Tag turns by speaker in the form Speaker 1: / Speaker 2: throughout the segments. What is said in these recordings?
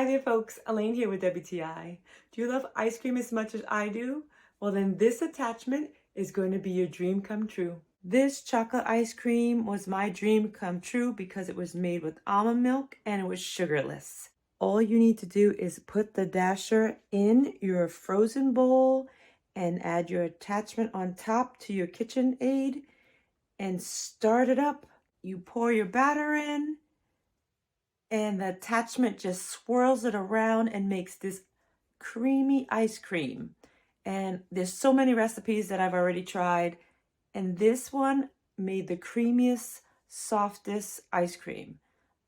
Speaker 1: Hi there folks, Elaine here with WTI. Do you love ice cream as much as I do? Well then this attachment is going to be your dream come true. This chocolate ice cream was my dream come true because it was made with almond milk and it was sugarless. All you need to do is put the dasher in your frozen bowl and add your attachment on top to your Kitchenaid and start it up. You pour your batter in, and the attachment just swirls it around and makes this creamy ice cream. And there's so many recipes that I've already tried, and this one made the creamiest, softest ice cream.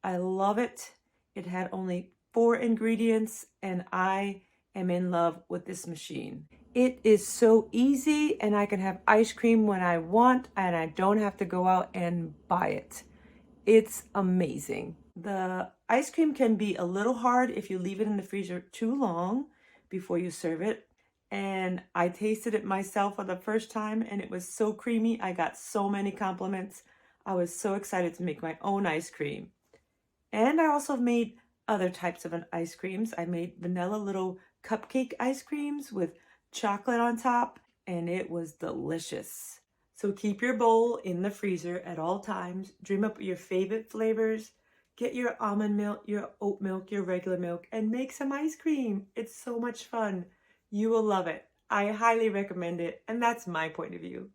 Speaker 1: I love it. It had only 4 ingredients, and I am in love with this machine. It is so easy, and I can have ice cream when I want, and I don't have to go out and buy it. It's amazing. The ice cream can be a little hard if you leave it in the freezer too long before you serve it. And I tasted it myself for the first time and it was so creamy. I got so many compliments. I was so excited to make my own ice cream. And I also made other types of ice creams. I made vanilla little cupcake ice creams with chocolate on top, and it was delicious. So keep your bowl in the freezer at all times. Dream up your favorite flavors. Get your almond milk, your oat milk, your regular milk, and make some ice cream. It's so much fun. You will love it. I highly recommend it, and that's my point of view.